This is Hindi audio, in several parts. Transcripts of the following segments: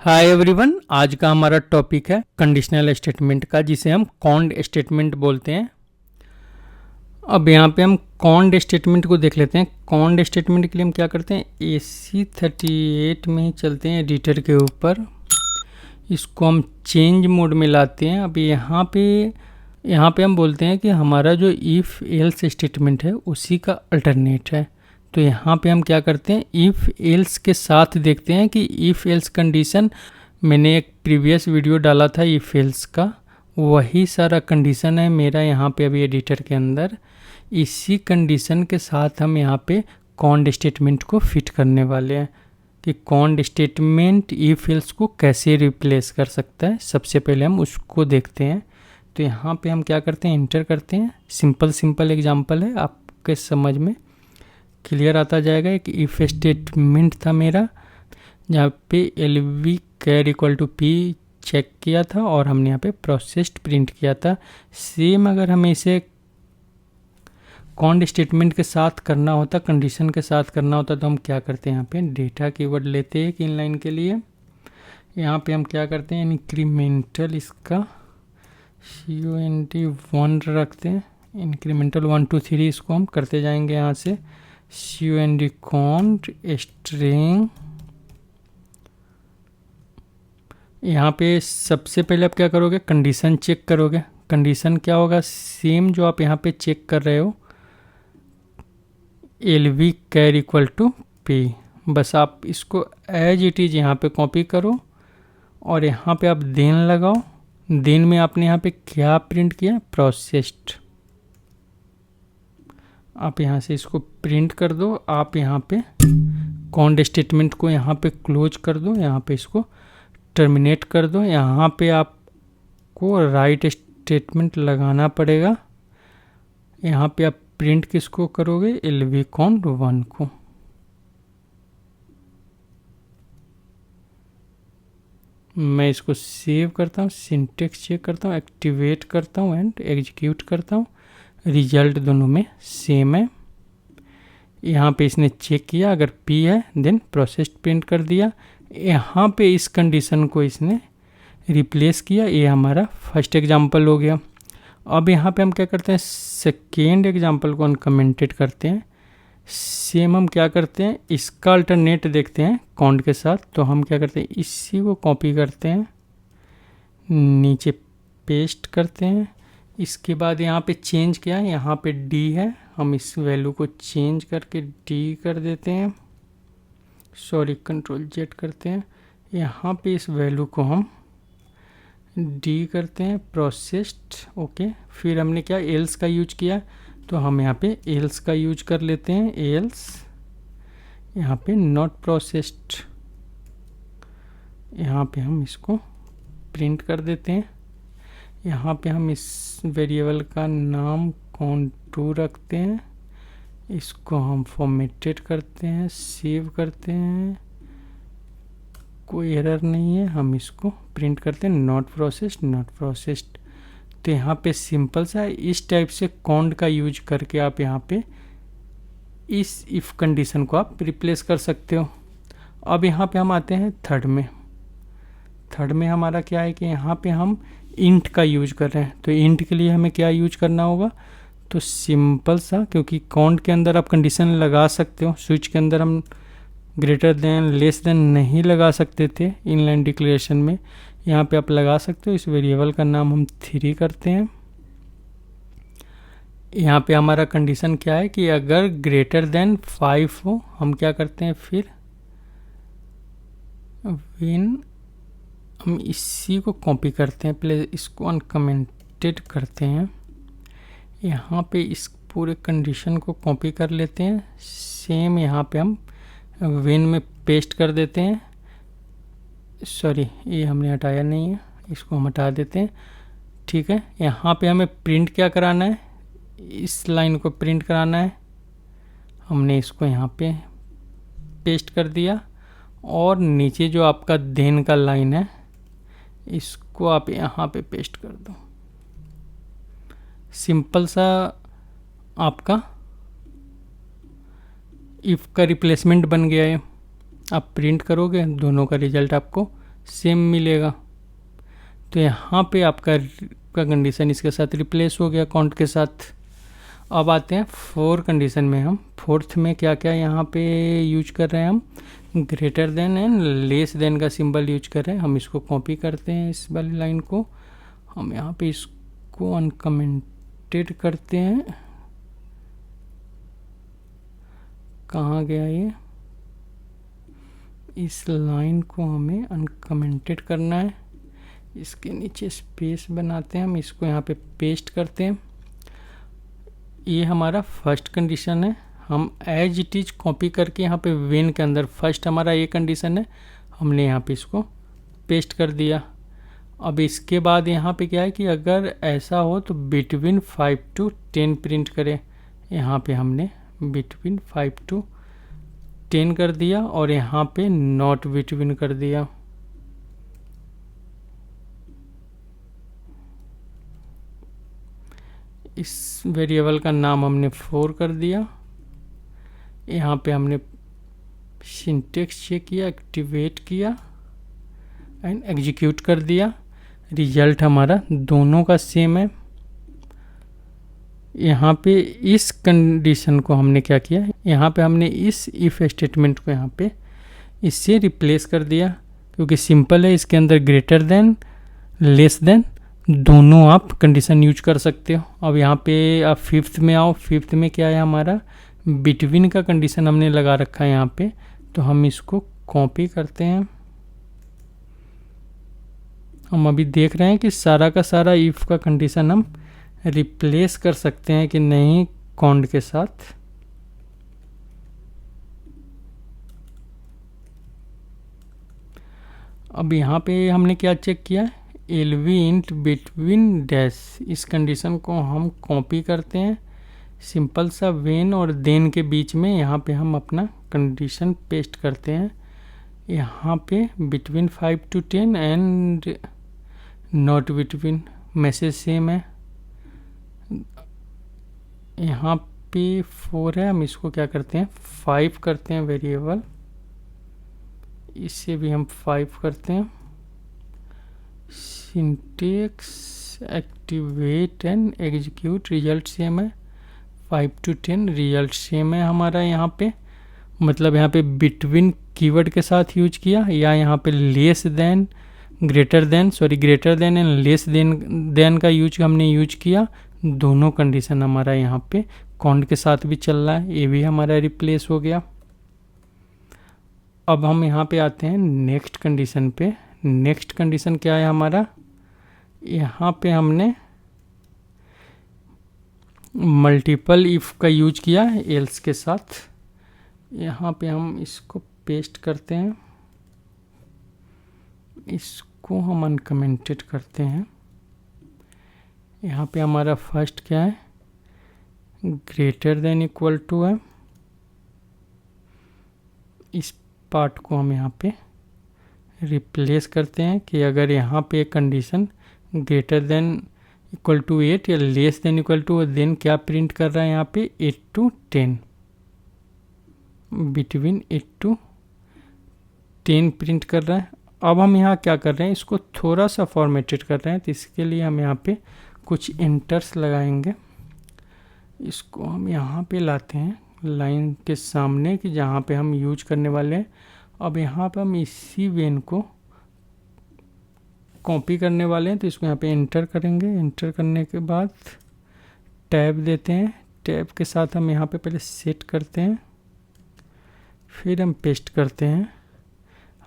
हाय एवरीवन, आज का हमारा टॉपिक है कंडीशनल स्टेटमेंट का, जिसे हम कॉन्ड स्टेटमेंट बोलते हैं। अब यहाँ पे हम कॉन्ड स्टेटमेंट को देख लेते हैं। कॉन्ड स्टेटमेंट के लिए हम क्या करते हैं, AC38 में ही चलते हैं एडिटर के ऊपर। इसको हम चेंज मोड में लाते हैं। अब यहाँ पे हम बोलते हैं कि हमारा जो इफ़ एल्स स्टेटमेंट है उसी का अल्टरनेट है। तो यहाँ पे हम क्या करते हैं, इफ़ एल्स के साथ देखते हैं कि इफ़ एल्स कंडीशन, मैंने एक प्रीवियस वीडियो डाला था इफ़ एल्स का, वही सारा कंडीशन है मेरा यहाँ पे अभी एडिटर के अंदर। इसी कंडीशन के साथ हम यहाँ पे कॉन्ड स्टेटमेंट को फिट करने वाले हैं कि कॉन्ड स्टेटमेंट इफ़ एल्स को कैसे रिप्लेस कर सकता है। सबसे पहले हम उसको देखते हैं। तो यहाँ पे हम क्या करते हैं, इंटर करते हैं। सिंपल एग्जांपल है, आपके समझ में क्लियर आता जाएगा। एक इफ स्टेटमेंट था मेरा जहाँ पे LV car equal to P check किया था और हमने यहाँ पे प्रोसेस्ड प्रिंट किया था। सेम अगर हमें इसे कॉन्ड स्टेटमेंट के साथ करना होता, कंडीशन के साथ करना होता, तो हम क्या करते हैं, यहाँ पे डेटा कीवर्ड लेते हैं इन लाइन के लिए। यहाँ पे हम क्या करते हैं, इंक्रीमेंटल इसका COND1 रखते हैं। इंक्रीमेंटल 1 2 3 इसको हम करते जाएंगे यहाँ से। COND cond string. यहाँ पे सबसे पहले आप क्या करोगे, कंडीशन चेक करोगे। कंडीशन क्या होगा, सेम जो आप यहाँ पे चेक कर रहे हो, LV car equal to P। बस आप इसको एज इट इज यहाँ पे कॉपी करो और यहाँ पे आप देन लगाओ। देन में आपने यहाँ पे क्या प्रिंट किया, प्रोसेस्ड। आप यहाँ से इसको प्रिंट कर दो। आप यहाँ पे कॉन्ड स्टेटमेंट को यहाँ पे क्लोज कर दो, यहाँ पे इसको टर्मिनेट कर दो। यहाँ पे आपको राइट स्टेटमेंट लगाना पड़ेगा। यहाँ पे आप प्रिंट किसको करोगे, LV कॉन्ड 1 को। मैं इसको सेव करता हूँ, सिंटेक्स चेक करता हूँ, एक्टिवेट करता हूँ एंड एग्जीक्यूट करता हूँ। रिजल्ट दोनों में सेम है। यहाँ पे इसने चेक किया, अगर P है देन प्रोसेस्ड प्रिंट कर दिया। यहाँ पे इस कंडीशन को इसने रिप्लेस किया। ये हमारा फर्स्ट एग्जांपल हो गया। अब यहाँ पे हम क्या करते हैं, सेकेंड एग्जांपल को अनकमेंटेड करते हैं। सेम हम क्या करते हैं, इसका अल्टरनेट देखते हैं कॉन्ड के साथ। तो हम क्या करते हैं, इसी को कॉपी करते हैं, नीचे पेस्ट करते हैं। इसके बाद यहाँ पे चेंज किया है, यहाँ पे D है, हम इस वैल्यू को चेंज करके D कर देते हैं। सॉरी, Ctrl Z करते हैं। यहाँ पे इस वैल्यू को हम D करते हैं, प्रोसेस्ड। ओके, फिर हमने क्या एल्स का यूज किया, तो हम यहाँ पे एल्स का यूज कर लेते हैं। एल्स यहाँ पे नॉट प्रोसेस्ड, यहाँ पे हम इसको प्रिंट कर देते हैं। यहाँ पे हम इस वेरिएबल का नाम contour रखते हैं। इसको हम फॉर्मेटेड करते हैं, सेव करते हैं, कोई एरर नहीं है। हम इसको प्रिंट करते हैं नॉट प्रोसेस्ड। तो यहाँ पे सिंपल सा इस टाइप से कॉन्ड का यूज करके आप यहाँ पे इस इफ कंडीशन को आप रिप्लेस कर सकते हो। अब यहाँ पे हम आते हैं थर्ड में हमारा क्या है कि यहाँ पे हम इंट का यूज कर रहे हैं। तो इंट के लिए हमें क्या यूज करना होगा, तो सिंपल सा, क्योंकि कॉन्ड के अंदर आप कंडीशन लगा सकते हो, स्विच के अंदर हम ग्रेटर देन लेस देन नहीं लगा सकते थे इनलाइन डिक्लेरेशन में, यहाँ पे आप लगा सकते हो। इस वेरिएबल का नाम हम 3 करते हैं। यहाँ पे हमारा कंडीशन क्या है कि अगर ग्रेटर देन 5 हो, हम क्या करते हैं, फिर विन, हम इसी को कॉपी करते हैं, पहले इसको अनकमेंटेड करते हैं। यहाँ पे इस पूरे कंडीशन को कॉपी कर लेते हैं। सेम यहाँ पे हम विन में पेस्ट कर देते हैं। सॉरी, ये हमने हटाया नहीं है, इसको हम हटा देते हैं। ठीक है, यहाँ पे हमें प्रिंट क्या कराना है, इस लाइन को प्रिंट कराना है। हमने इसको यहाँ पे पेस्ट कर दिया और नीचे जो आपका देन का लाइन है, इसको आप यहाँ पे पेस्ट कर दो। सिंपल सा आपका इफ़ का रिप्लेसमेंट बन गया है। आप प्रिंट करोगे, दोनों का रिजल्ट आपको सेम मिलेगा। तो यहाँ पे आपका कंडीशन इसके साथ रिप्लेस हो गया काउंट के साथ। अब आते हैं 4 कंडीशन में। हम 4th में क्या क्या यहाँ पे यूज कर रहे हैं, हम greater than and less than का सिंबल यूज कर रहे हैं। हम इसको कॉपी करते हैं, इस वाली लाइन को हम यहाँ पे इसको अनकमेंटेड करते हैं। कहाँ गया ये, इस लाइन को हमें अनकमेंटेड करना है। इसके नीचे स्पेस बनाते हैं, हम इसको यहाँ पे पेस्ट करते हैं। ये हमारा फर्स्ट कंडीशन है। हम एज इट इज कॉपी करके यहाँ पे वेन के अंदर फर्स्ट हमारा ये कंडीशन है, हमने यहाँ पे इसको पेस्ट कर दिया। अब इसके बाद यहाँ पे क्या है कि अगर ऐसा हो तो बिटवीन 5 to 10 प्रिंट करें। यहाँ पे हमने बिटवीन 5 to 10 कर दिया और यहाँ पे नॉट बिटवीन कर दिया। इस वेरिएबल का नाम हमने 4 कर दिया। यहाँ पे हमने सिंटेक्स चेक किया, एक्टिवेट किया एंड एग्जीक्यूट कर दिया। रिजल्ट हमारा दोनों का सेम है। यहाँ पे इस कंडीशन को हमने क्या किया, यहाँ पे हमने इस इफ स्टेटमेंट को यहाँ पे इससे रिप्लेस कर दिया, क्योंकि सिंपल है। इसके अंदर ग्रेटर देन लेस देन दोनों आप कंडीशन यूज कर सकते हो। अब यहाँ पे आप 5th में आओ। 5th में क्या है, हमारा बिटवीन का कंडीशन हमने लगा रखा है यहाँ पे। तो हम इसको कॉपी करते हैं। हम अभी देख रहे हैं कि सारा का सारा इफ का कंडीशन हम रिप्लेस कर सकते हैं कि नहीं कॉन्ड के साथ। अब यहाँ पे हमने क्या चेक किया, LV इंट बिटवीन डैश। इस कंडीशन को हम कॉपी करते हैं, सिंपल सा वेन और देन के बीच में यहाँ पे हम अपना कंडीशन पेस्ट करते हैं। यहाँ पे between 5 to 10 and not between, message same है। यहाँ पे 4 है, हम इसको क्या करते हैं 5 करते हैं वेरिएबल। इससे भी हम 5 करते हैं। Syntax activate and execute, result same है। 5 to 10 रिजल्ट सेम है हमारा। यहाँ पे मतलब यहाँ पे बिटवीन कीवर्ड के साथ यूज किया, या यहाँ पे less than greater than and less than का हमने यूज किया। दोनों कंडीशन हमारा यहाँ पे काउंट के साथ भी चल रहा है। ये भी हमारा रिप्लेस हो गया। अब हम यहाँ पे आते हैं नेक्स्ट कंडीशन पे। नेक्स्ट कंडीशन क्या है हमारा, यहाँ पे हमने मल्टीपल इफ का यूज किया एल्स के साथ। यहाँ पे हम इसको पेस्ट करते हैं, इसको हम अनकमेंटेड करते हैं। यहाँ पे हमारा फर्स्ट क्या है, ग्रेटर देन इक्वल टू है। इस पार्ट को हम यहाँ पे रिप्लेस करते हैं कि अगर यहाँ पे condition greater than equal to 8 या less than equal to, then क्या प्रिंट कर रहा है यहाँ पे 8 to 10, बिटवीन 8 to 10 प्रिंट कर रहा है। अब हम यहाँ क्या कर रहे हैं, इसको थोड़ा सा फॉर्मेटेड कर रहे हैं। तो इसके लिए हम यहाँ पे कुछ इंटर्स लगाएंगे। इसको हम यहाँ पे लाते हैं लाइन के सामने कि जहाँ पे हम यूज करने वाले हैं। अब यहाँ पे हम इसी वेन को कॉपी करने वाले हैं, तो इसको यहाँ पे एंटर करेंगे। एंटर करने के बाद टैब देते हैं। टैब के साथ हम यहाँ पे पहले सेट करते हैं, फिर हम पेस्ट करते हैं।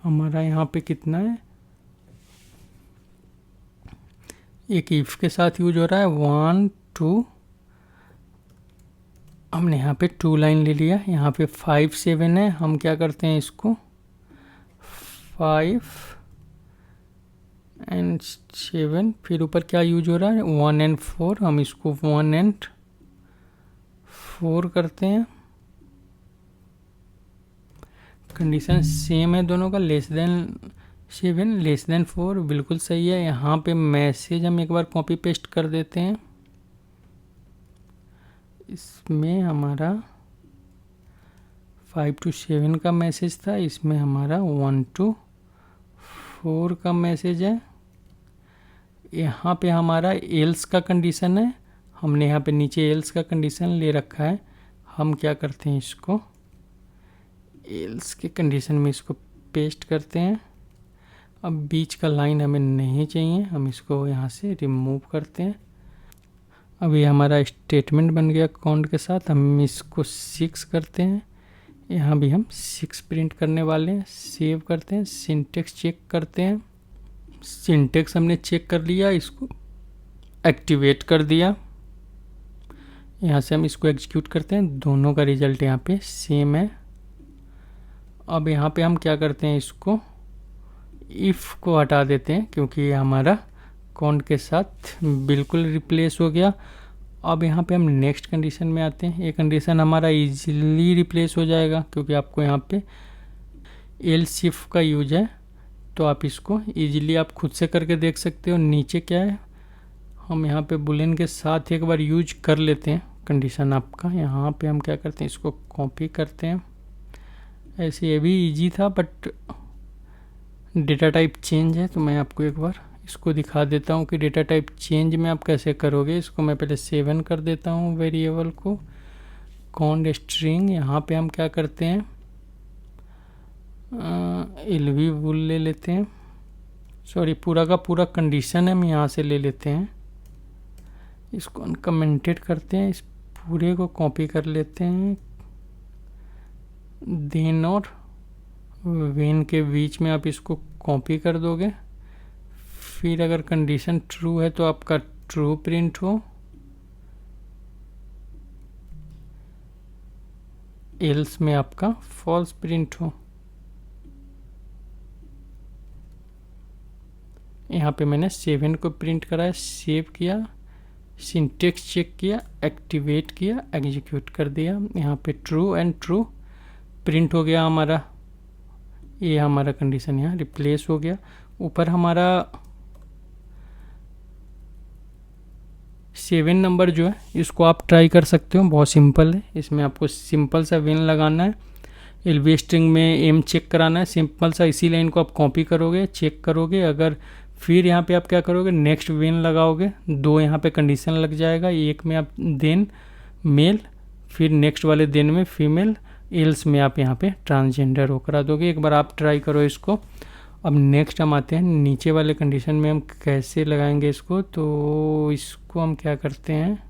हमारा यहाँ पे कितना है, एक इफ के साथ यूज हो रहा है 1 2। हमने यहाँ पे 2 लाइन ले लिया। यहाँ पे 5 7 है, हम क्या करते हैं इसको 5 and 7, फिर ऊपर क्या यूज हो रहा है 1 and 4, हम इसको 1 and 4 करते हैं। कंडीशन सेम है दोनों का, लेस देन 7 लेस देन 4, बिल्कुल सही है। यहाँ पे मैसेज हम एक बार कॉपी पेस्ट कर देते हैं। इसमें हमारा 5 to 7 का मैसेज था, इसमें हमारा 1 to 4 का मैसेज है। यहाँ पे हमारा एल्स का कंडीशन है, हमने यहाँ पे नीचे एल्स का कंडीशन ले रखा है। हम क्या करते हैं, इसको एल्स के कंडीशन में इसको पेस्ट करते हैं। अब बीच का लाइन हमें नहीं चाहिए, हम इसको यहाँ से रिमूव करते हैं। अब ये हमारा स्टेटमेंट बन गया काउंट के साथ। हम इसको 6 करते हैं, यहाँ भी हम 6 प्रिंट करने वाले हैं। सेव करते हैं, सिंटेक्स चेक करते हैं। सिंटेक्स हमने चेक कर लिया, इसको एक्टिवेट कर दिया। यहाँ से हम इसको एग्जीक्यूट करते हैं, दोनों का रिजल्ट यहाँ पे सेम है। अब यहाँ पे हम क्या करते हैं, इसको इफ़ को हटा देते हैं क्योंकि ये हमारा काउंट के साथ बिल्कुल रिप्लेस हो गया। अब यहाँ पे हम नेक्स्ट कंडीशन में आते हैं। ये कंडीशन हमारा इजीली रिप्लेस हो जाएगा क्योंकि आपको यहाँ पे एल्स इफ का यूज है, तो आप इसको इजीली आप खुद से करके देख सकते हो। नीचे क्या है, हम यहाँ पे बुलियन के साथ एक बार यूज कर लेते हैं कंडीशन आपका। यहाँ पे हम क्या करते हैं, इसको कॉपी करते हैं। ऐसे ये भी इजी था बट डेटा टाइप चेंज है, तो मैं आपको एक बार इसको दिखा देता हूँ कि डेटा टाइप चेंज में आप कैसे करोगे। इसको मैं पहले 7 कर देता हूँ वेरिएबल को, काउंट स्ट्रिंग। यहाँ पे हम क्या करते हैं, एलवी वुल ले लेते हैं, सॉरी पूरा का पूरा कंडीशन हम यहाँ से ले लेते हैं। इसको अनकमेंटेड करते हैं, इस पूरे को कॉपी कर लेते हैं। देन और वेन के बीच में आप इसको कॉपी कर दोगे। फिर अगर कंडीशन ट्रू है तो आपका ट्रू प्रिंट हो, एल्स में आपका फॉल्स प्रिंट हो। यहाँ पे मैंने 7 को प्रिंट कराया, सेव किया, सिंटेक्स चेक किया, एक्टिवेट किया, एग्जीक्यूट कर दिया। यहाँ पे ट्रू एंड ट्रू प्रिंट हो गया हमारा। ये हमारा कंडीशन यहाँ रिप्लेस हो गया। ऊपर हमारा 7 नंबर जो है इसको आप ट्राई कर सकते हो, बहुत सिंपल है। इसमें आपको सिंपल सा वेन लगाना है, एलवी स्ट्रिंग में एम चेक कराना है, सिंपल सा। इसी लाइन को आप कॉपी करोगे, चेक करोगे, अगर फिर यहाँ पे आप क्या करोगे, नेक्स्ट वेन लगाओगे। 2 यहाँ पे कंडीशन लग जाएगा, एक में आप देन मेल, फिर नेक्स्ट वाले देन में फीमेल, एल्स में आप यहाँ पे ट्रांसजेंडर हो करा दोगे। एक बार आप ट्राई करो इसको। अब नेक्स्ट हम आते हैं नीचे वाले कंडीशन में, हम कैसे लगाएंगे इसको। तो इसको हम क्या करते हैं,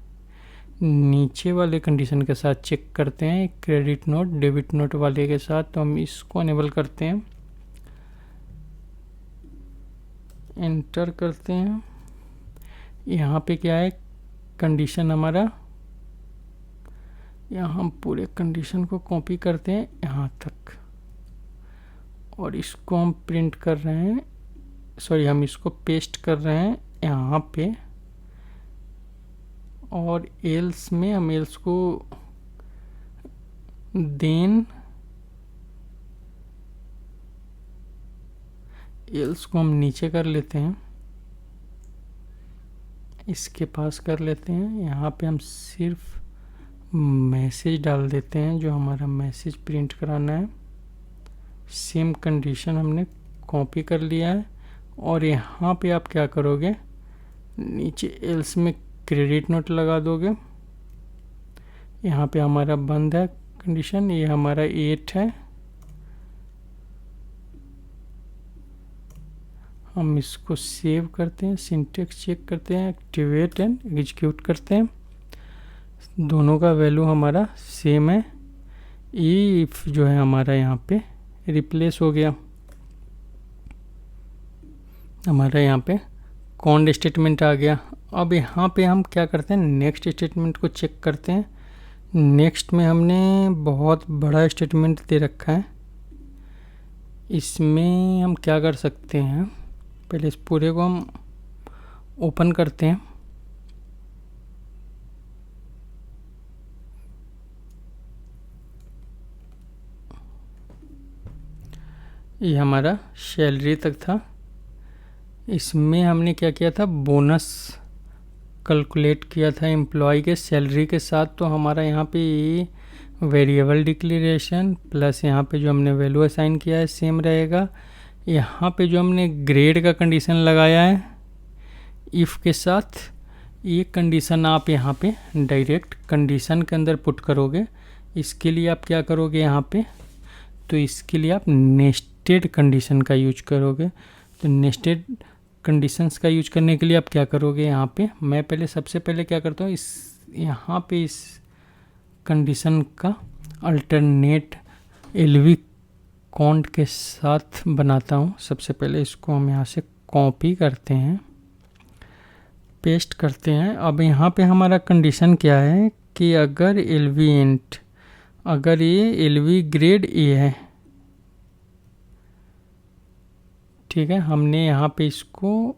नीचे वाले कंडीशन के साथ चेक करते हैं, क्रेडिट नोट डेबिट नोट वाले के साथ। तो हम इसको अनेबल करते हैं, एंटर करते हैं। यहाँ पे क्या है, कंडीशन हमारा, यहाँ हम पूरे कंडीशन को कॉपी करते हैं यहाँ तक, और इसको हम प्रिंट कर रहे हैं, सॉरी हम इसको पेस्ट कर रहे हैं यहाँ पे। और एल्स में हम एल्स को देन, एल्स को हम नीचे कर लेते हैं, इसके पास कर लेते हैं। यहाँ पे हम सिर्फ मैसेज डाल देते हैं, जो हमारा मैसेज प्रिंट कराना है। सेम कंडीशन हमने कॉपी कर लिया है। और यहाँ पे आप क्या करोगे, नीचे एल्स में क्रेडिट नोट लगा दोगे। यहाँ पे हमारा बंद है कंडीशन, ये हमारा 8 है। हम इसको सेव करते हैं, सिंटेक्स चेक करते हैं, एक्टिवेट एंड एग्जीक्यूट करते हैं। दोनों का वैल्यू हमारा सेम है। इफ जो है हमारा यहाँ पे रिप्लेस हो गया। हमारा यहाँ पे काउंट स्टेटमेंट आ गया। अब यहाँ पे हम क्या करते हैं, नेक्स्ट स्टेटमेंट को चेक करते हैं। नेक्स्ट में हमने बहुत बड़ा स्टेटमेंट दे रखा है। इसमें हम क्या कर सकते हैं, पहले इस पूरे को हम ओपन करते हैं। ये हमारा सैलरी तक था। इसमें हमने क्या किया था, बोनस कैलकुलेट किया था एम्प्लॉय के सैलरी के साथ। तो हमारा यहाँ पे वेरिएबल डिक्लेरेशन प्लस यहाँ पे जो हमने वैल्यू असाइन किया है सेम रहेगा। यहाँ पे जो हमने ग्रेड का कंडीशन लगाया है इफ़ के साथ, ये कंडीशन आप यहाँ पे डायरेक्ट कंडीशन के अंदर पुट करोगे। इसके लिए आप क्या करोगे यहाँ पे, तो इसके लिए आप नेस्टेड कंडीशन का यूज करोगे। तो नेस्टेड कंडीशंस का यूज करने के लिए आप क्या करोगे, यहाँ पे मैं पहले सबसे पहले क्या करता हूँ, इस यहाँ पे इस कंडीशन का अल्टरनेट एलवी कॉन्ट के साथ बनाता हूँ। सबसे पहले इसको हम यहाँ से कॉपी करते हैं, पेस्ट करते हैं। अब यहाँ पे हमारा कंडीशन क्या है कि अगर एलवी इंट, अगर ये एलवी ग्रेड ए है, ठीक है, हमने यहाँ पे इसको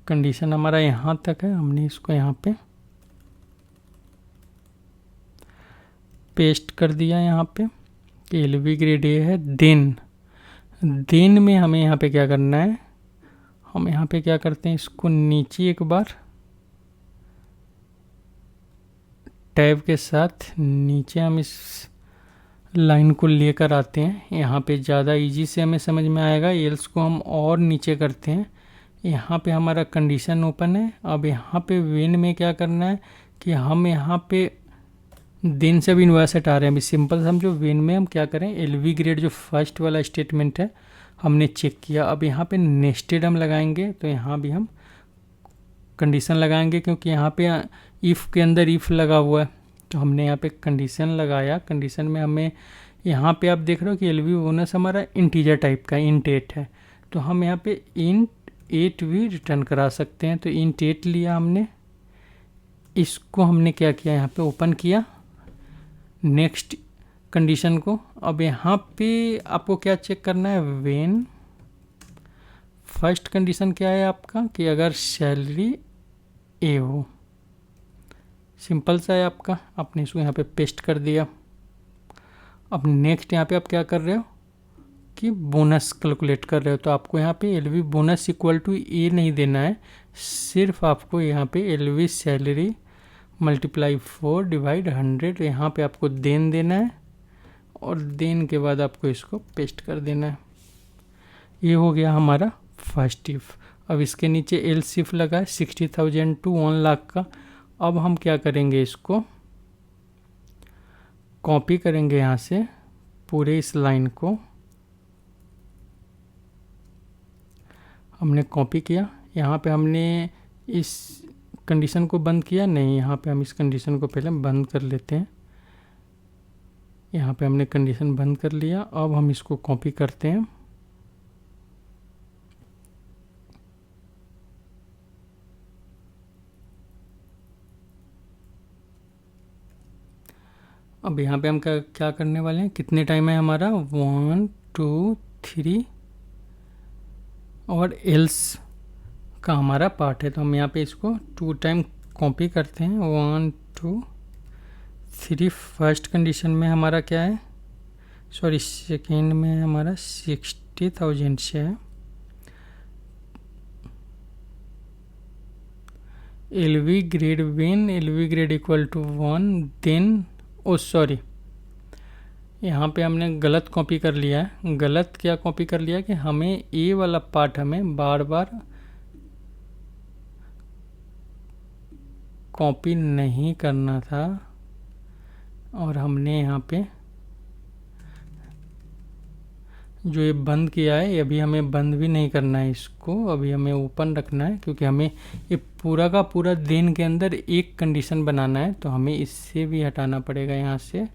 कंडीशन हमारा यहाँ तक है, हमने इसको यहाँ पे पेस्ट कर दिया यहाँ पे कि एलवी ग्रेड ए है। देन में हमें यहाँ पे क्या करना है, हम यहाँ पे क्या करते हैं, इसको नीचे एक बार टैब के साथ नीचे हम इस लाइन को लेकर आते हैं। यहाँ पे ज़्यादा इजी से हमें समझ में आएगा। एल्स को हम और नीचे करते हैं। यहाँ पे हमारा कंडीशन ओपन है। अब यहाँ पे वेन में क्या करना है कि हम यहाँ पे देन से भी इन्वर्स हटा रहे हैं। अभी सिंपल समझो, वेन में हम क्या करें, एलवी ग्रेड जो फर्स्ट वाला स्टेटमेंट है हमने चेक किया। अब यहाँ पे नेस्टेड हम लगाएंगे, तो यहाँ भी हम कंडीशन लगाएंगे क्योंकि यहाँ पे इफ़ के अंदर इफ़ लगा हुआ है, तो हमने यहाँ पे कंडीशन लगाया। कंडीशन में हमें यहाँ पे आप देख रहे हो कि एलवी बोनस हमारा इंटीजर टाइप का इंट 8 है, तो हम यहाँ पे इंट 8 भी रिटर्न करा सकते हैं। तो इंट 8 लिया हमने, इसको हमने क्या किया, यहाँ पे ओपन किया नेक्स्ट कंडीशन को। अब यहाँ पे आपको क्या चेक करना है, वेन फर्स्ट कंडीशन क्या है आपका कि अगर सैलरी ए हो, सिंपल सा है आपका, आपने इसको यहाँ पे पेस्ट कर दिया। अब नेक्स्ट यहाँ पे आप क्या कर रहे हो कि बोनस कैलकुलेट कर रहे हो, तो आपको यहाँ पे एलवी बोनस इक्वल टू ए नहीं देना है, सिर्फ आपको यहाँ पे एलवी सैलरी मल्टीप्लाई 4 डिवाइड 100 यहाँ पे आपको देन देना है, और देन के बाद आपको इसको पेस्ट कर देना है। ये हो गया हमारा फर्स्ट इफ। अब इसके नीचे एल्स इफ लगा है 60,000 टू 1 लाख का। अब हम क्या करेंगे, इसको कॉपी करेंगे यहाँ से पूरे इस लाइन को। हमने कॉपी किया, यहाँ पे हमने इस कंडीशन को बंद किया नहीं, यहाँ पे हम इस कंडीशन को पहले बंद कर लेते हैं। यहाँ पे हमने कंडीशन बंद कर लिया। अब हम इसको कॉपी करते हैं, अब यहाँ पे हम क्या करने वाले हैं, कितने टाइम है हमारा 1 2 3 और एल्स का हमारा पार्ट है, तो हम यहाँ पे इसको 2 टाइम कॉपी करते हैं। 1 2 3 फर्स्ट कंडीशन में हमारा क्या है, सॉरी सेकेंड में हमारा 60,000 से है। LV grade when LV grade equal to 1 then, oh sorry यहाँ पे हमने गलत कॉपी कर लिया है। गलत क्या कॉपी कर लिया कि हमें ए वाला पार्ट हमें बार बार कॉपी नहीं करना था, और हमने यहाँ पे जो ये बंद किया है, ये अभी हमें बंद भी नहीं करना है, इसको अभी हमें ओपन रखना है, क्योंकि हमें ये पूरा का पूरा देन के अंदर एक कंडीशन बनाना है, तो हमें इससे भी हटाना पड़ेगा यहाँ से।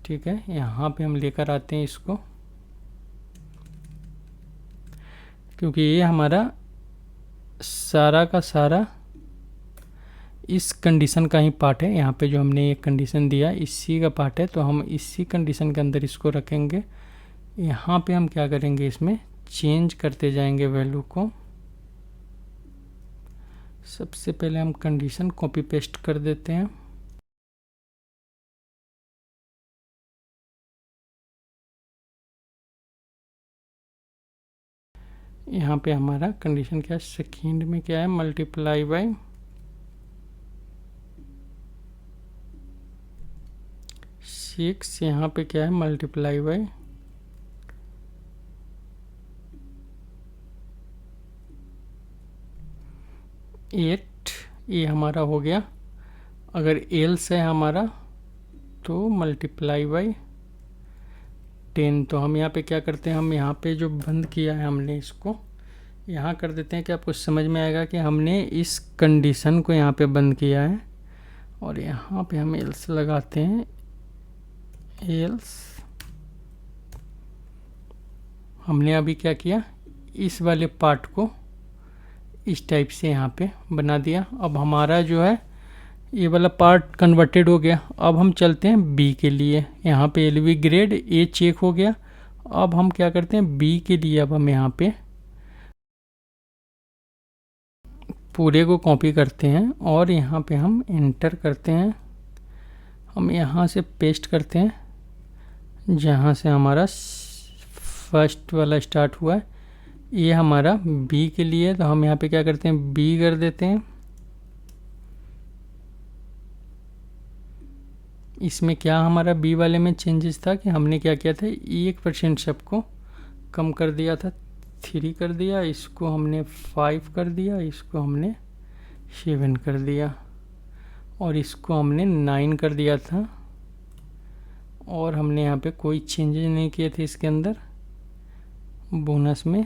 ठीक है, यहाँ पे हम लेकर आते हैं इसको, क्योंकि ये हमारा सारा का सारा इस कंडीशन का ही पार्ट है। यहाँ पे जो हमने एक कंडीशन दिया इसी का पार्ट है, तो हम इसी कंडीशन के अंदर इसको रखेंगे। यहाँ पे हम क्या करेंगे, इसमें चेंज करते जाएंगे वैल्यू को। सबसे पहले हम कंडीशन कॉपी पेस्ट कर देते हैं। यहाँ पे हमारा कंडीशन क्या है, सेकेंड में क्या है, मल्टीप्लाई बाय 6, यहाँ पे क्या है, मल्टीप्लाई बाय 8, ये हमारा हो गया। अगर एल्स है हमारा तो मल्टीप्लाई बाई 10। तो हम यहाँ पे क्या करते हैं, हम यहाँ पे जो बंद किया है हमने इसको यहाँ कर देते हैं कि आपको समझ में आएगा कि हमने इस कंडीशन को यहाँ पे बंद किया है। और यहाँ पे हम एल्स लगाते हैं, एल्स हमने अभी क्या किया, इस वाले पार्ट को इस टाइप से यहाँ पे बना दिया। अब हमारा जो है ये वाला पार्ट कन्वर्टेड हो गया। अब हम चलते हैं बी के लिए। यहाँ पे एलवी ग्रेड ए चेक हो गया। अब हम क्या करते हैं बी के लिए, अब हम यहाँ पे पूरे को कॉपी करते हैं और यहाँ पे हम एंटर करते हैं। हम यहाँ से पेस्ट करते हैं जहाँ से हमारा फर्स्ट वाला स्टार्ट हुआ है, ये हमारा बी के लिए। तो हम यहाँ पे क्या करते हैं, बी कर देते हैं। इसमें क्या हमारा बी वाले में चेंजेस था कि हमने क्या किया था, 1% सबको कम कर दिया था, 3 कर दिया, इसको हमने 5 कर दिया, इसको हमने 7 कर दिया और इसको हमने 9 कर दिया था। और हमने यहाँ पे कोई चेंजेस नहीं किए थे इसके अंदर बोनस में,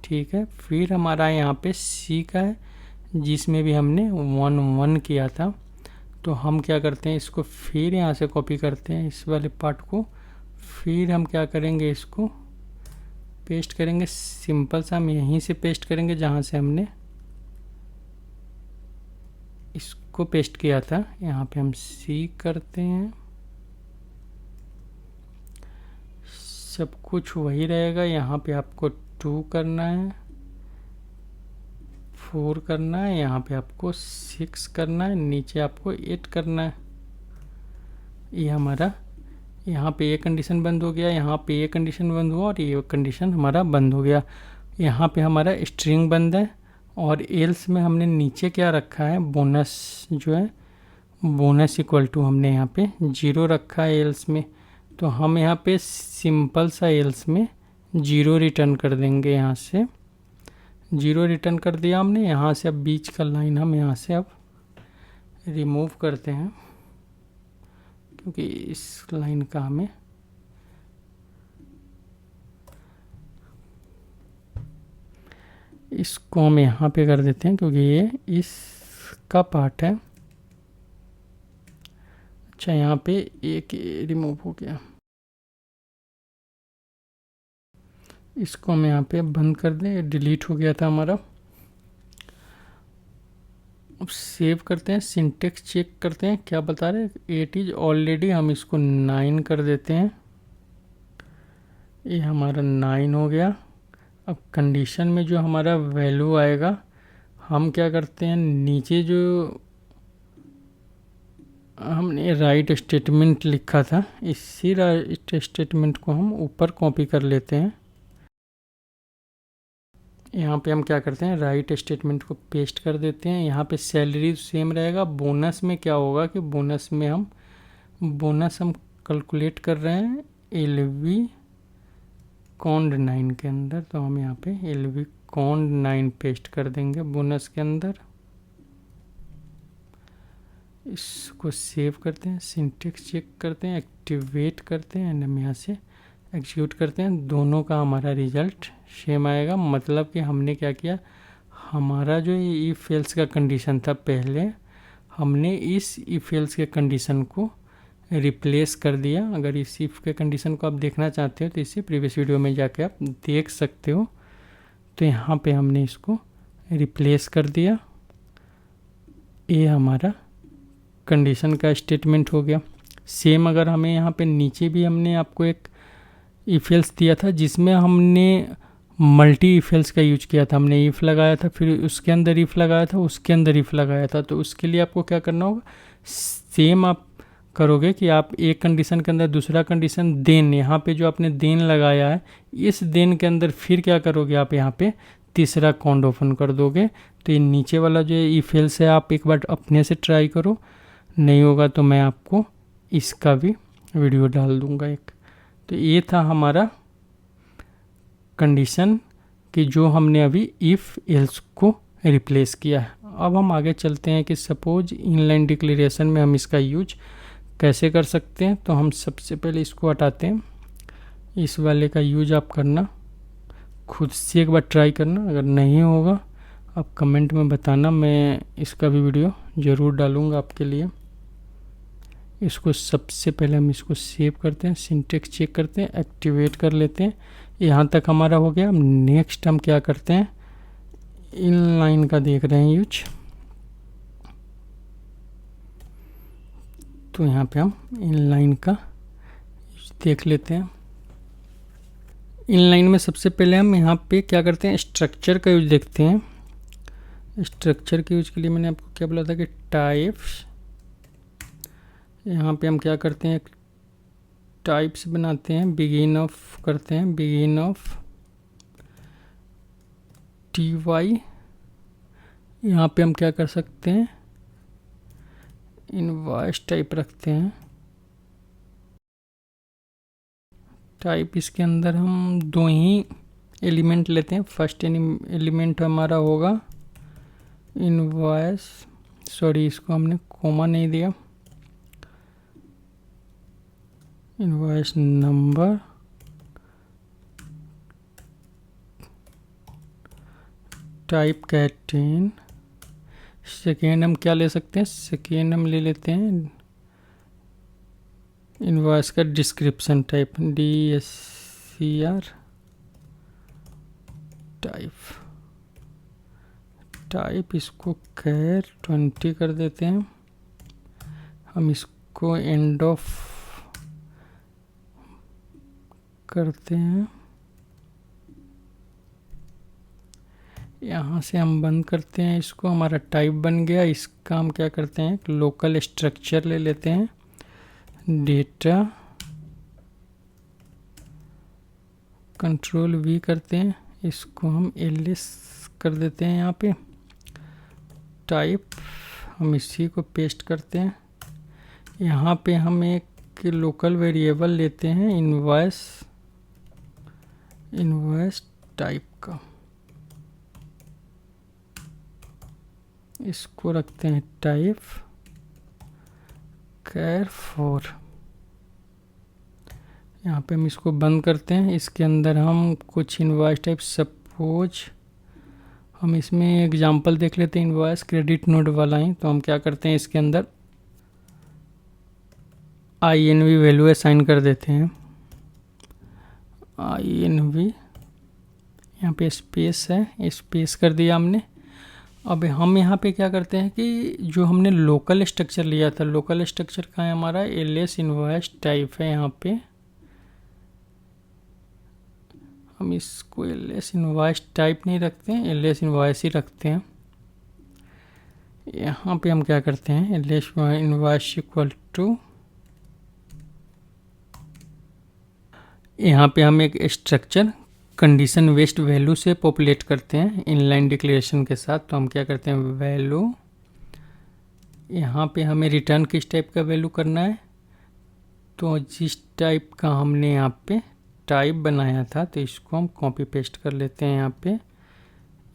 ठीक है। फिर हमारा यहाँ पे सी का है जिसमें भी हमने 1 किया था। तो हम क्या करते हैं, इसको फिर यहाँ से कॉपी करते हैं इस वाले पार्ट को। फिर हम क्या करेंगे, इसको पेस्ट करेंगे। सिंपल सा हम यहीं से पेस्ट करेंगे जहाँ से हमने इसको पेस्ट किया था। यहाँ पे हम सी करते हैं, सब कुछ वही रहेगा। यहाँ पे आपको 2 करना है, 4 करना है, यहाँ पे आपको 6 करना है, नीचे आपको 8 करना है। ये हमारा यहाँ पे ये कंडीशन बंद हो गया, यहाँ पे ये कंडीशन बंद हुआ और ये कंडीशन हमारा बंद हो गया। यहाँ पे हमारा स्ट्रिंग बंद है। और एल्स में हमने नीचे क्या रखा है, बोनस जो है, बोनस इक्वल टू हमने यहाँ पे 0 रखा है एल्स में। तो हम यहाँ पे सिंपल सा एल्स में 0 रिटर्न कर देंगे। यहाँ से 0 रिटर्न कर दिया हमने। यहाँ से अब बीच का लाइन हम यहाँ से अब रिमूव करते हैं क्योंकि इस लाइन का हमें इसको हम यहाँ पे कर देते हैं क्योंकि ये इसका पार्ट है। अच्छा, यहाँ पे एक रिमूव हो गया, इसको हम यहाँ पे बंद कर दें, डिलीट हो गया था हमारा। अब सेव करते हैं, सिंटेक्स चेक करते हैं क्या बता रहे हैं। 8 इज ऑलरेडी, हम इसको 9 कर देते हैं। ये हमारा 9 हो गया। अब कंडीशन में जो हमारा वैल्यू आएगा, हम क्या करते हैं, नीचे जो हमने राइट स्टेटमेंट लिखा था, इसी राइट स्टेटमेंट को हम ऊपर कॉपी कर लेते हैं। यहाँ पे हम क्या करते हैं, राइट स्टेटमेंट को पेस्ट कर देते हैं। यहाँ पे सैलरी सेम रहेगा। बोनस में क्या होगा कि बोनस में हम कैलकुलेट कर रहे हैं LV कॉन्ड 9 के अंदर। तो हम यहाँ पे LV कॉन्ड 9 पेस्ट कर देंगे बोनस के अंदर। इसको सेव करते हैं, सिंटेक्स चेक करते हैं, एक्टिवेट करते हैं एंड हम यहाँ से एग्जीक्यूट करते हैं। दोनों का हमारा रिजल्ट सेम आएगा। मतलब कि हमने क्या किया, हमारा जो इफ एल्स का कंडीशन था पहले, हमने इस इफ एल्स के कंडीशन को रिप्लेस कर दिया। अगर इस इफ के कंडीशन को आप देखना चाहते हो तो इसे प्रीवियस वीडियो में जाके आप देख सकते हो। तो यहाँ पे हमने इसको रिप्लेस कर दिया। ये हमारा कंडीशन का स्टेटमेंट हो गया। सेम अगर हमें यहाँ पे नीचे भी हमने आपको एक इफ एल्स दिया था जिसमें हमने मल्टी इफ एल्स का यूज किया था। हमने इफ लगाया था, फिर उसके अंदर इफ लगाया था, उसके अंदर इफ लगाया था। तो उसके लिए आपको क्या करना होगा, सेम आप करोगे कि आप एक कंडीशन के अंदर दूसरा कंडीशन देन, यहाँ पे जो आपने देन लगाया है इस देन के अंदर फिर क्या करोगे, आप यहाँ पे तीसरा कॉन्ड ओपन कर दोगे। तो ये नीचे वाला जो इफ एल्स है आप एक बार अपने से ट्राई करो, नहीं होगा तो मैं आपको इसका भी वीडियो डाल दूंगा एक। तो ये था हमारा कंडीशन कि जो हमने अभी इफ़ एल्स को रिप्लेस किया है। अब हम आगे चलते हैं कि सपोज इनलाइन डिक्लेरेशन में हम इसका यूज कैसे कर सकते हैं। तो हम सबसे पहले इसको हटाते हैं। इस वाले का यूज आप करना, खुद से एक बार ट्राई करना, अगर नहीं होगा आप कमेंट में बताना, मैं इसका भी वीडियो ज़रूर डालूँगा आपके लिए। इसको सबसे पहले हम इसको सेव करते हैं, सिंटेक्स चेक करते हैं, एक्टिवेट कर लेते हैं। यहाँ तक हमारा हो गया। नेक्स्ट हम क्या करते हैं, इनलाइन का देख रहे हैं यूज। तो यहाँ पे हम इनलाइन का यूज देख लेते हैं। इनलाइन में सबसे पहले हम यहाँ पे क्या करते हैं, स्ट्रक्चर का यूज देखते हैं। स्ट्रक्चर के यूज के लिए मैंने आपको क्या बोला था कि टाइप्स। यहाँ पे हम क्या करते हैं, टाइप्स बनाते हैं, बिगिन ऑफ करते हैं, बिगिन ऑफ TY। यहाँ पे हम क्या कर सकते हैं, इनवॉइस टाइप रखते हैं। टाइप इसके अंदर हम 2 ही एलिमेंट लेते हैं। फर्स्ट एलिमेंट हमारा होगा इनवॉइस, सॉरी इसको हमने कोमा नहीं दिया, इनवॉइस नंबर, टाइप कैटेन। सेकेंड हम क्या ले सकते हैं, सेकेंड हम ले लेते हैं इनवॉइस का description type, DSCR type. Type इसको कैर 20 कर देते हैं। हम इसको एंड ऑफ करते हैं, यहाँ से हम बंद करते हैं इसको। हमारा टाइप बन गया। इसका हम क्या करते हैं, लोकल स्ट्रक्चर ले लेते हैं, डेटा कंट्रोल V करते हैं, इसको हम ls कर देते हैं। यहाँ पे टाइप हम इसी को पेस्ट करते हैं। यहाँ पे हम एक लोकल वेरिएबल लेते हैं इनवॉइस टाइप का, इसको रखते हैं टाइप कैर 4। यहाँ पे हम इसको बंद करते हैं। इसके अंदर हम कुछ इनवॉइस टाइप, सपोज हम इसमें एग्जांपल देख लेते हैं, इनवॉइस क्रेडिट नोट वाला ही। तो हम क्या करते हैं, इसके अंदर INV वैल्यू असाइन कर देते हैं, INV। यहाँ पे स्पेस है, स्पेस कर दिया हमने। अब हम यहाँ पे क्या करते हैं कि जो हमने लोकल स्ट्रक्चर लिया था, लोकल स्ट्रक्चर का है हमारा ls इनवॉइस टाइप है। यहाँ पे हम इसको ls इनवॉइस टाइप नहीं रखते हैं, ls इनवॉइस ही रखते हैं। यहाँ पे हम क्या करते हैं, ls इनवॉइस इक्वल टू, यहाँ पे हम एक स्ट्रक्चर कंडीशन वेस्ट वैल्यू से पॉपुलेट करते हैं इनलाइन डिक्लेरेशन के साथ। तो हम क्या करते हैं, वैल्यू, यहाँ पे हमें रिटर्न किस टाइप का वैल्यू करना है, तो जिस टाइप का हमने यहाँ पे टाइप बनाया था, तो इसको हम कॉपी पेस्ट कर लेते हैं।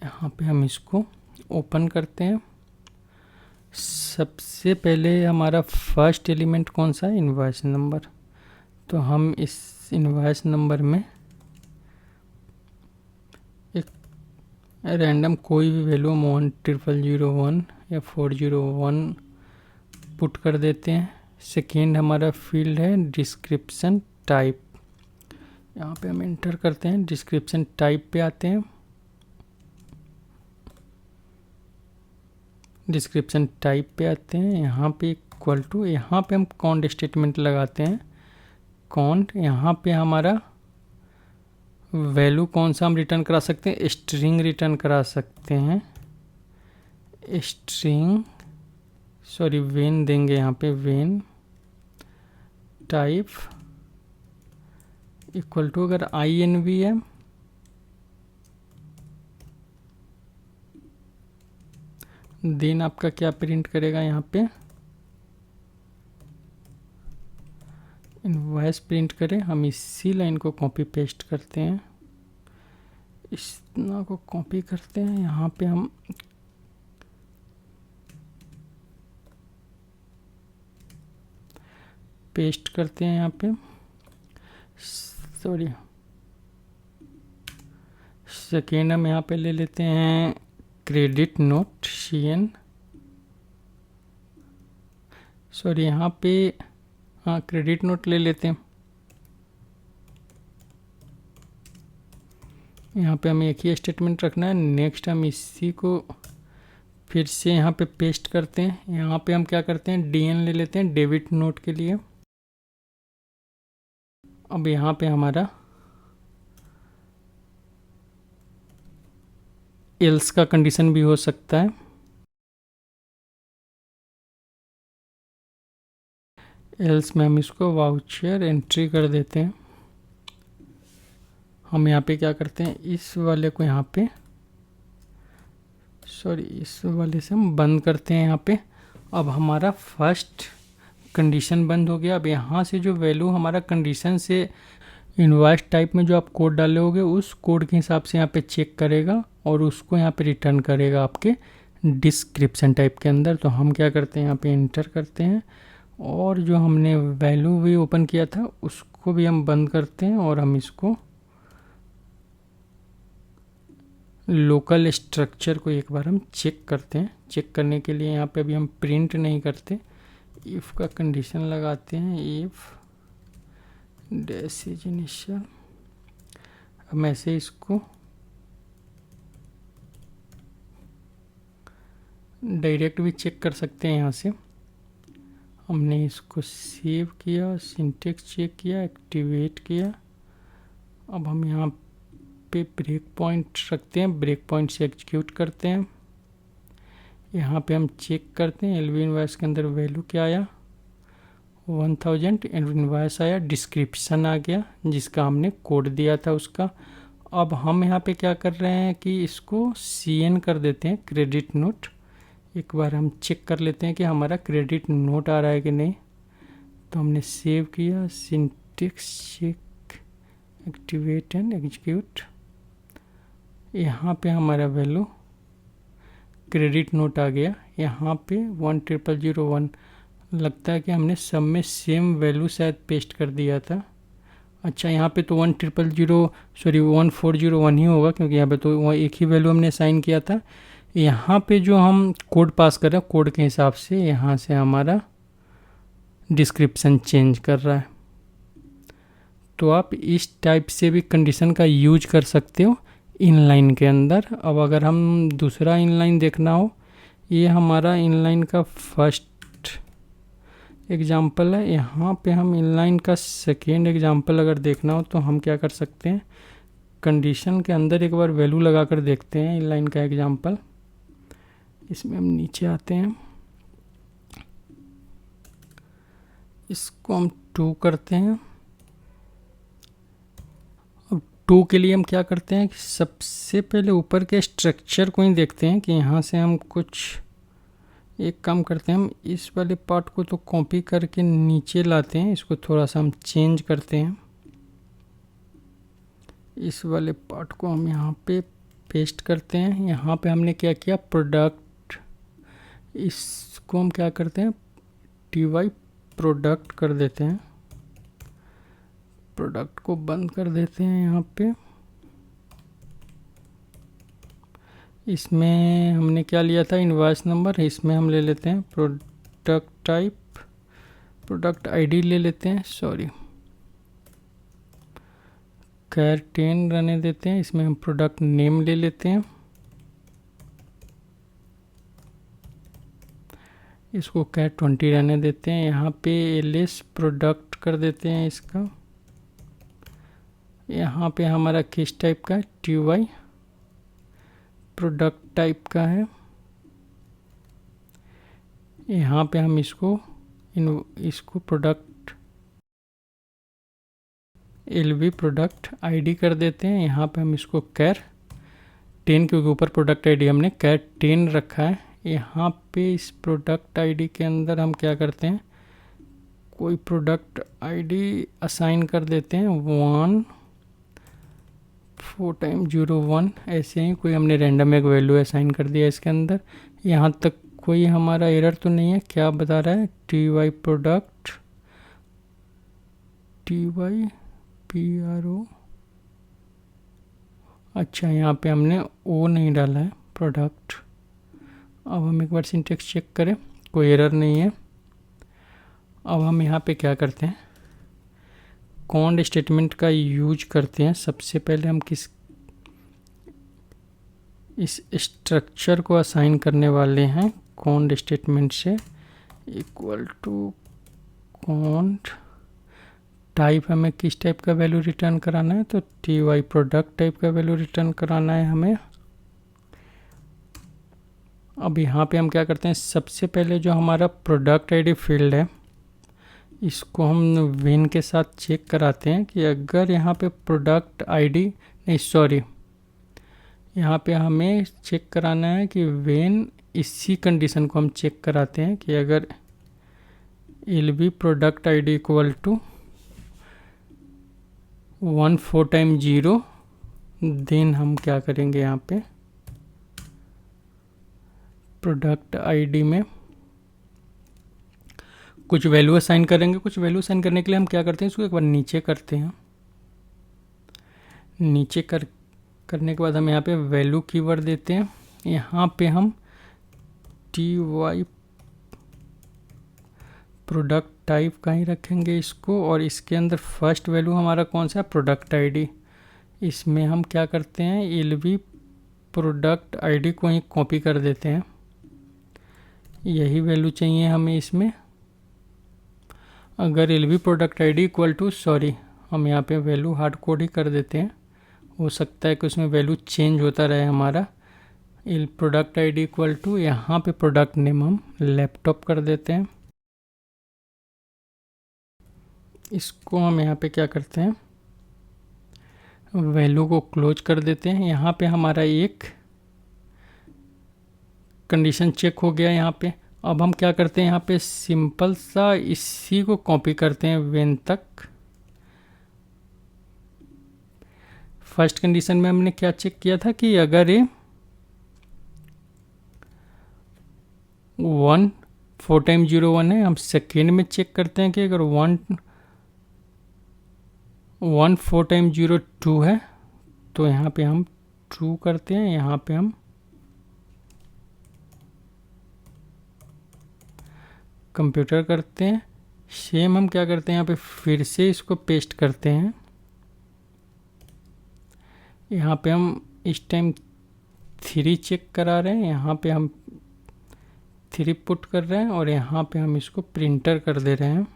यहाँ पे हम इसको ओपन करते हैं। सबसे पहले हमारा फर्स्ट एलिमेंट कौन सा है, इनवॉइस नंबर। तो हम इस इनवॉइस नंबर में एक रैंडम कोई भी वैल्यू 1001 या 401 पुट कर देते हैं। सेकेंड हमारा फील्ड है डिस्क्रिप्शन टाइप, यहाँ पे हम एंटर करते हैं, डिस्क्रिप्शन टाइप पे आते हैं। डिस्क्रिप्शन टाइप पे आते हैं, यहाँ पे इक्वल टू, यहाँ पे हम काउंट स्टेटमेंट लगाते हैं। काउंट, यहाँ पे हमारा वैल्यू कौन सा हम रिटर्न करा सकते हैं, स्ट्रिंग रिटर्न करा सकते हैं। स्ट्रिंग, सॉरी वेन देंगे यहाँ पे, वेन टाइप इक्वल टू, अगर INV है देन आपका क्या प्रिंट करेगा, यहाँ पे इनवॉइस प्रिंट करें। हम इसी लाइन को कॉपी पेस्ट करते हैं, इतना को कॉपी करते हैं। यहाँ पे हम पेस्ट करते हैं यहाँ पे, सॉरी सेकेंड हम यहाँ पे ले लेते हैं क्रेडिट नोट CN, सॉरी यहाँ पे हाँ क्रेडिट नोट ले लेते हैं। यहाँ पे हमें एक ही स्टेटमेंट रखना है। नेक्स्ट हम इसी को फिर से यहाँ पे पेस्ट करते हैं। यहाँ पे हम क्या करते हैं DN ले लेते हैं डेबिट नोट के लिए। अब यहाँ पे हमारा एल्स का कंडीशन भी हो सकता है। एल्स में हम इसको वाउचर एंट्री कर देते हैं। हम यहाँ पे क्या करते हैं इस वाले को यहाँ पे सॉरी इस वाले से हम बंद करते हैं यहाँ पे। अब हमारा फर्स्ट कंडीशन बंद हो गया। अब यहाँ से जो वैल्यू हमारा कंडीशन से इनवॉइस टाइप में जो आप कोड डाले होगे उस कोड के हिसाब से यहाँ पे चेक करेगा और उसको यहाँ पे रिटर्न करेगा आपके डिस्क्रिप्शन टाइप के अंदर। तो हम क्या करते हैं यहाँ पे एंटर करते हैं और जो हमने वैल्यू भी ओपन किया था उसको भी हम बंद करते हैं और हम इसको लोकल स्ट्रक्चर को एक बार हम चेक करते हैं। चेक करने के लिए यहाँ पे अभी हम प्रिंट नहीं करते, इफ़ का कंडीशन लगाते हैं, इफ़ डैश इज इनिशियल। हम ऐसे इसको डायरेक्ट भी चेक कर सकते हैं। यहाँ से हमने इसको सेव किया, सिंटेक्स चेक किया, एक्टिवेट किया। अब हम यहाँ पे ब्रेक पॉइंट रखते हैं, ब्रेक पॉइंट से एग्जीक्यूट करते हैं। यहाँ पे हम चेक करते हैं LV इनवॉइस के अंदर वैल्यू क्या आया 1000, इनवॉइस आया, डिस्क्रिप्शन आ गया जिसका हमने कोड दिया था उसका। अब हम यहाँ पे क्या कर रहे हैं कि इसको CN कर देते हैं क्रेडिट नोट। एक बार हम चेक कर लेते हैं कि हमारा क्रेडिट नोट आ रहा है कि नहीं। तो हमने सेव किया, syntax check, activate and execute. यहाँ पे हमारा वैल्यू क्रेडिट नोट आ गया। यहाँ पे 10001 लगता है कि हमने सब में सेम वैल्यू शायद पेस्ट कर दिया था। अच्छा यहाँ पे तो 1401 ही होगा क्योंकि यहाँ पे तो एक ही वैल्यू हमने असाइन किया था। यहाँ पे जो हम कोड पास कर रहे हैं कोड के हिसाब से यहाँ से हमारा डिस्क्रिप्शन चेंज कर रहा है। तो आप इस टाइप से भी कंडीशन का यूज कर सकते हो इनलाइन के अंदर। अब अगर हम दूसरा इनलाइन देखना हो, ये हमारा इनलाइन का फर्स्ट एग्जाम्पल है। यहाँ पे हम इनलाइन का सेकेंड एग्जाम्पल अगर देखना हो तो हम क्या कर सकते हैं कंडीशन के अंदर एक बार वैल्यू लगा कर देखते हैं इनलाइन का एग्जाम्पल। इसमें हम नीचे आते हैं, इसको हम 2 करते हैं। अब 2 के लिए हम क्या करते हैं कि सबसे पहले ऊपर के स्ट्रक्चर को ही देखते हैं कि यहाँ से हम कुछ एक काम करते हैं। हम इस वाले पार्ट को तो कॉपी करके नीचे लाते हैं, इसको थोड़ा सा हम चेंज करते हैं। इस वाले पार्ट को हम यहाँ पे पेस्ट करते हैं। यहाँ पे हमने क्या किया प्रोडक्ट, इसको हम क्या करते हैं TY प्रोडक्ट कर देते हैं। प्रोडक्ट को बंद कर देते हैं। यहाँ पे इसमें हमने क्या लिया था इनवॉइस नंबर, इसमें हम ले लेते हैं प्रोडक्ट टाइप, प्रोडक्ट ID ले लेते हैं, सॉरी कैर 10 रहने देते हैं। इसमें हम प्रोडक्ट नेम ले लेते हैं, इसको कैर 20 रहने देते हैं। यहाँ पे LS प्रोडक्ट कर देते हैं इसका। यहाँ पे हमारा किस टाइप का TY प्रोडक्ट टाइप का है। यहाँ पे हम इसको प्रोडक्ट LV प्रोडक्ट ID कर देते हैं। यहाँ पे हम इसको कैर 10 क्योंकि ऊपर प्रोडक्ट ID हमने कैर 10 रखा है। यहाँ पे इस प्रोडक्ट ID के अंदर हम क्या करते हैं कोई प्रोडक्ट ID असाइन कर देते हैं 1 4 टाइम 01, ऐसे ही कोई हमने रैंडम एक वैल्यू असाइन कर दिया इसके अंदर। यहाँ तक कोई हमारा एरर तो नहीं है। क्या बता रहा है TY प्रोडक्ट TYPRO। अच्छा, यहाँ पे हमने ओ नहीं डाला है, प्रोडक्ट। अब हम एक बार सिंटेक्स चेक करें, कोई एरर नहीं है। अब हम यहाँ पे क्या करते हैं, कॉन्ड स्टेटमेंट का यूज करते हैं। सबसे पहले हम इस स्ट्रक्चर को असाइन करने वाले हैं कॉन्ड स्टेटमेंट से, इक्वल टू कॉन्ड टाइप। हमें किस टाइप का वैल्यू रिटर्न कराना है, तो TY प्रोडक्ट टाइप का वैल्यू रिटर्न कराना है हमें। अब यहाँ पे हम क्या करते हैं, सबसे पहले जो हमारा प्रोडक्ट आईडी फील्ड है, इसको हम वेन के साथ चेक कराते हैं कि अगर यहाँ पे प्रोडक्ट आईडी नहीं, सॉरी, यहाँ पे हमें चेक कराना है कि वेन, इसी कंडीशन को हम चेक कराते हैं कि अगर LV product ID equal to 1 4 time 0, then हम क्या करेंगे, यहाँ पे प्रोडक्ट आईडी में कुछ वैल्यू असाइन करेंगे। कुछ वैल्यू असाइन करने के लिए हम क्या करते हैं, इसको एक बार नीचे करते हैं। नीचे करने के बाद हम यहाँ पे वैल्यू कीवर्ड देते हैं। यहाँ पे हम TY प्रोडक्ट टाइप का ही रखेंगे इसको, और इसके अंदर फर्स्ट वैल्यू हमारा कौन सा है, प्रोडक्ट आईडी। इसमें हम क्या करते हैं, LV प्रोडक्ट आईडी को ही कॉपी कर देते हैं। यही वैल्यू चाहिए हमें इसमें। अगर LV product ID equal to, sorry, हम यहाँ पे वैल्यू हार्ड कोड ही कर देते हैं, हो सकता है कि उसमें वैल्यू चेंज होता रहे हमारा। प्रोडक्ट आईडी इक्वल टू, यहाँ पे प्रोडक्ट नेम हम लैपटॉप कर देते हैं। इसको हम यहाँ पे क्या करते हैं, वैल्यू को क्लोज कर देते हैं। यहाँ पे हमारा एक कंडीशन चेक हो गया यहाँ पे। अब हम क्या करते हैं, यहाँ पे सिंपल सा इसी को कॉपी करते हैं वेन तक। फर्स्ट कंडीशन में हमने क्या चेक किया था कि अगर ये 1 4 टाइम 0 1 है, हम सेकेंड में चेक करते हैं कि अगर 1 4 टाइम 0 2 है, तो यहाँ पे हम ट्रू करते हैं। यहाँ पे हम कंप्यूटर करते हैं। सेम हम क्या करते हैं, यहाँ पे फिर से इसको पेस्ट करते हैं। यहाँ पे हम इस टाइम 3 चेक करा रहे हैं, यहाँ पे हम 3 पुट कर रहे हैं, और यहाँ पे हम इसको प्रिंटर कर दे रहे हैं।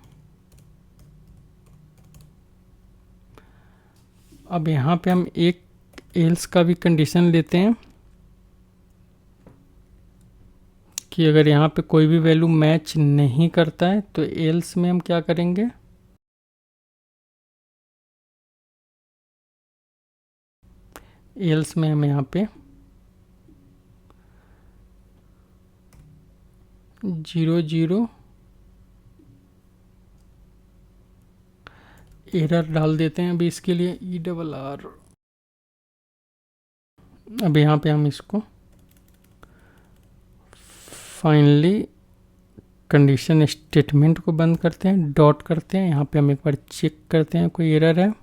अब यहाँ पे हम एक एल्स का भी कंडीशन लेते हैं कि अगर यहाँ पे कोई भी वैल्यू मैच नहीं करता है, तो एल्स में हम क्या करेंगे, एल्स में हम यहाँ पे 0 0 एरर डाल देते हैं अभी इसके लिए, ERR। अब यहाँ पे हम इसको फाइनली कंडीशन स्टेटमेंट को बंद करते हैं, डॉट करते हैं। यहाँ पे हम एक बार चेक करते हैं कोई एरर है,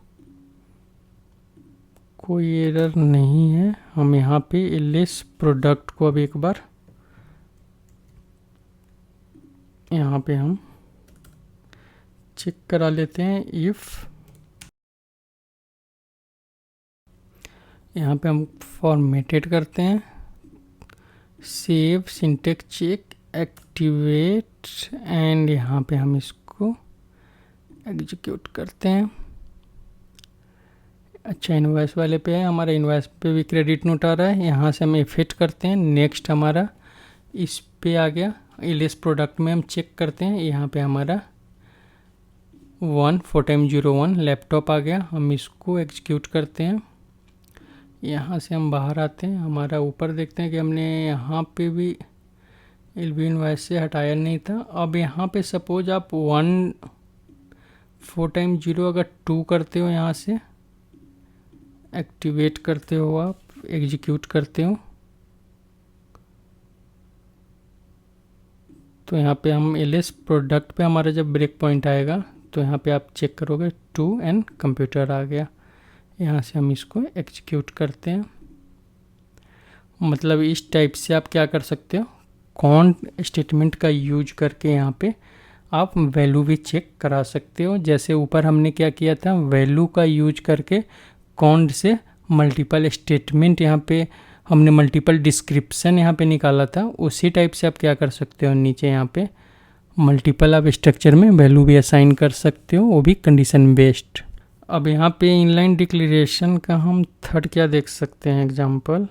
कोई एरर नहीं है। हम यहाँ पे एलएस प्रोडक्ट को अब एक बार यहाँ पे हम चेक करा लेते हैं। इफ यहाँ पे हम फॉर्मेटेड करते हैं, save syntax check activate, and यहाँ पे हम इसको एग्जीक्यूट करते हैं। अच्छा, इनवॉइस वाले पे है, हमारा इनवॉइस पे भी क्रेडिट नोट आ रहा है। यहाँ से हम इफेक्ट करते हैं, नेक्स्ट हमारा इस पे आ गया। एलएस प्रोडक्ट में हम चेक करते हैं, यहाँ पे हमारा 1 4 टाइम 0 1 लैपटॉप आ गया। हम इसको एग्जीक्यूट करते हैं। यहाँ से हम बाहर आते हैं, हमारा ऊपर देखते हैं कि हमने यहाँ पे भी एलवी इनवॉइस से हटाया नहीं था। अब यहाँ पे सपोज आप 1 4 टाइम 0 अगर 2 करते हो, यहाँ से एक्टिवेट करते हो, आप एग्जीक्यूट करते हो, तो यहाँ पे हम एलएस प्रोडक्ट पे हमारा जब ब्रेक पॉइंट आएगा तो यहाँ पे आप चेक करोगे टू एंड कंप्यूटर आ गया। यहाँ से हम इसको एग्जीक्यूट करते हैं। मतलब इस टाइप से आप क्या कर सकते हो, कॉन्ड स्टेटमेंट का यूज करके यहाँ पे आप वैल्यू भी चेक करा सकते हो। जैसे ऊपर हमने क्या किया था, वैल्यू का यूज करके कॉन्ड से मल्टीपल स्टेटमेंट यहाँ पे हमने मल्टीपल डिस्क्रिप्शन यहाँ पे निकाला था, उसी टाइप से आप क्या कर सकते हो, नीचे यहाँ पे मल्टीपल आप स्ट्रक्चर में वैल्यू भी असाइन कर सकते हो, वो भी कंडीशन बेस्ड। अब यहाँ पे इनलाइन डिक्लेरेशन का हम थर्ड क्या देख सकते हैं एग्जांपल।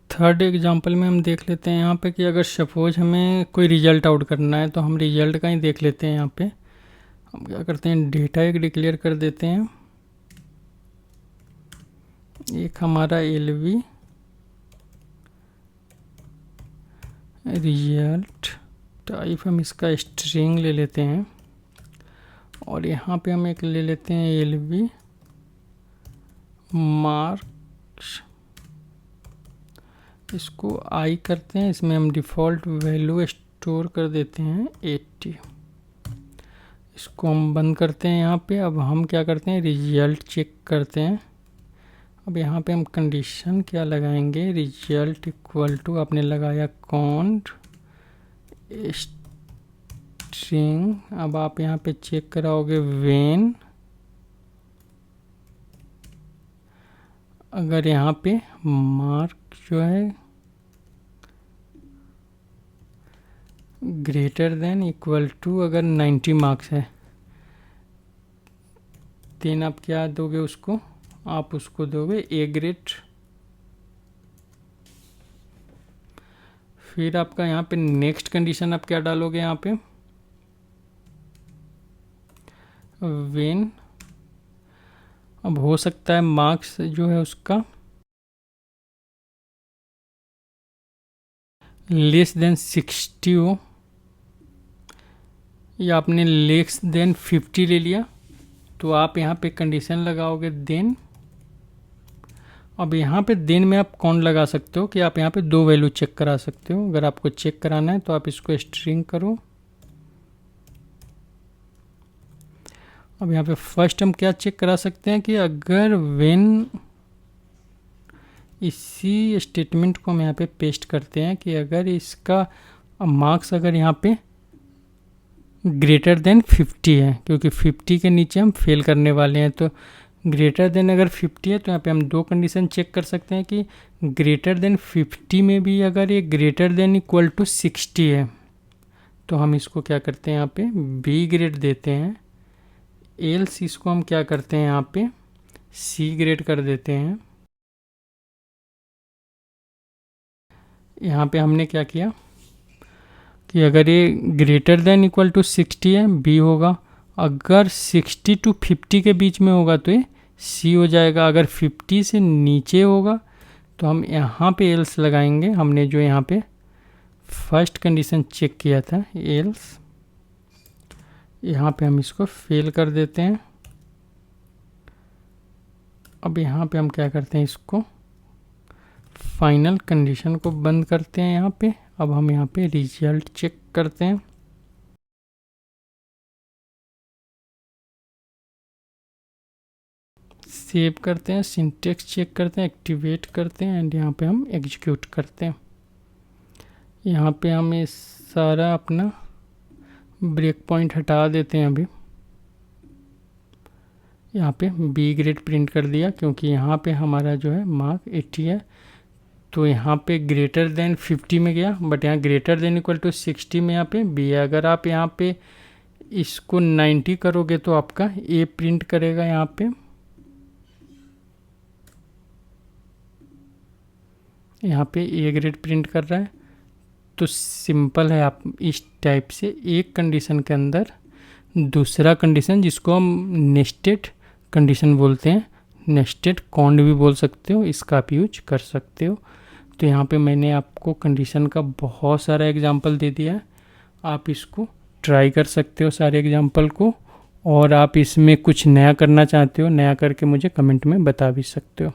थर्ड एग्जांपल में हम देख लेते हैं यहाँ पे कि अगर सपोज हमें कोई रिजल्ट आउट करना है तो हम रिजल्ट का ही देख लेते हैं। यहाँ पे हम क्या करते हैं, डेटा एक डिक्लेयर कर देते हैं, एक हमारा LV रिजल्ट, टाइप हम इसका स्ट्रिंग ले लेते हैं, और यहाँ पे हम एक ले लेते हैं LV मार्क्स, इसको I करते हैं, इसमें हम डिफ़ॉल्ट वैल्यू स्टोर कर देते हैं 80। इसको हम बंद करते हैं यहाँ पे। अब हम क्या करते हैं, रिजल्ट चेक करते हैं। अब यहाँ पे हम कंडीशन क्या लगाएंगे, रिजल्ट इक्वल टू आपने लगाया कॉन्ड स्ट्रिंग। अब आप यहाँ पे चेक कराओगे व्हेन, अगर यहाँ पे मार्क जो है ग्रेटर देन इक्वल टू अगर 90 मार्क्स है, देन आप क्या दोगे उसको, आप उसको दोगे A ग्रेड। फिर आपका यहाँ पे नेक्स्ट कंडीशन आप क्या डालोगे, यहाँ पे व्हेन, अब हो सकता है मार्क्स जो है उसका लेस देन 60 हो, या आपने लेस देन 50 ले लिया, तो आप यहाँ पे कंडीशन लगाओगे देन। अब यहाँ पे देन में आप कौन लगा सकते हो कि आप यहाँ पे दो वैल्यू चेक करा सकते हो। अगर आपको चेक कराना है तो आप इसको स्ट्रिंग करो। अब यहाँ पे फर्स्ट हम क्या चेक करा सकते हैं कि अगर व्हेन, इसी स्टेटमेंट को हम यहाँ पे पेस्ट करते हैं कि अगर इसका मार्क्स अगर यहाँ पे ग्रेटर देन 50 है, क्योंकि 50 के नीचे हम फेल करने वाले हैं, तो ग्रेटर देन अगर 50 है तो यहाँ पे हम दो कंडीशन चेक कर सकते हैं कि ग्रेटर देन 50 में भी अगर ये ग्रेटर देन इक्वल टू 60 है तो हम इसको क्या करते हैं, यहाँ पे B ग्रेड देते हैं। एल्स इसको हम क्या करते हैं, यहाँ पे C ग्रेड कर देते हैं। यहाँ पे हमने क्या किया कि अगर ये ग्रेटर देन इक्वल टू 60 है B होगा, अगर 60 to 50 के बीच में होगा तो ये C हो जाएगा, अगर 50 से नीचे होगा तो हम यहाँ पे एल्स लगाएंगे। हमने जो यहाँ पे फर्स्ट कंडीशन चेक किया था एल्स, यहाँ पे हम इसको फेल कर देते हैं। अब यहाँ पे हम क्या करते हैं, इसको फाइनल कंडीशन को बंद करते हैं यहाँ पे। अब हम यहाँ पे रिजल्ट चेक करते हैं। सेव करते हैं, सिंटेक्स चेक करते हैं, एक्टिवेट करते हैं एंड यहाँ पे हम एग्जीक्यूट करते हैं। यहाँ पे हम ये सारा अपना ब्रेक पॉइंट हटा देते हैं। अभी यहाँ पे B ग्रेड प्रिंट कर दिया, क्योंकि यहाँ पे हमारा जो है मार्क 80 है, तो यहाँ पे ग्रेटर देन 50 में गया, बट यहाँ ग्रेटर देन इक्वल टू 60 में यहाँ पे B है। अगर आप यहाँ पे इसको 90 करोगे तो आपका A प्रिंट करेगा। यहाँ पे A ग्रेड प्रिंट कर रहा है। तो सिंपल है, आप इस टाइप से एक कंडीशन के अंदर दूसरा कंडीशन, जिसको हम नेस्टेड कंडीशन बोलते हैं, नेस्टेड कॉन्ड भी बोल सकते हो, इसका आप यूज कर सकते हो। तो यहाँ पे मैंने आपको कंडीशन का बहुत सारा एग्जांपल दे दिया है, आप इसको ट्राई कर सकते हो सारे एग्जांपल को, और आप इसमें कुछ नया करना चाहते हो, नया करके मुझे कमेंट में बता भी सकते हो।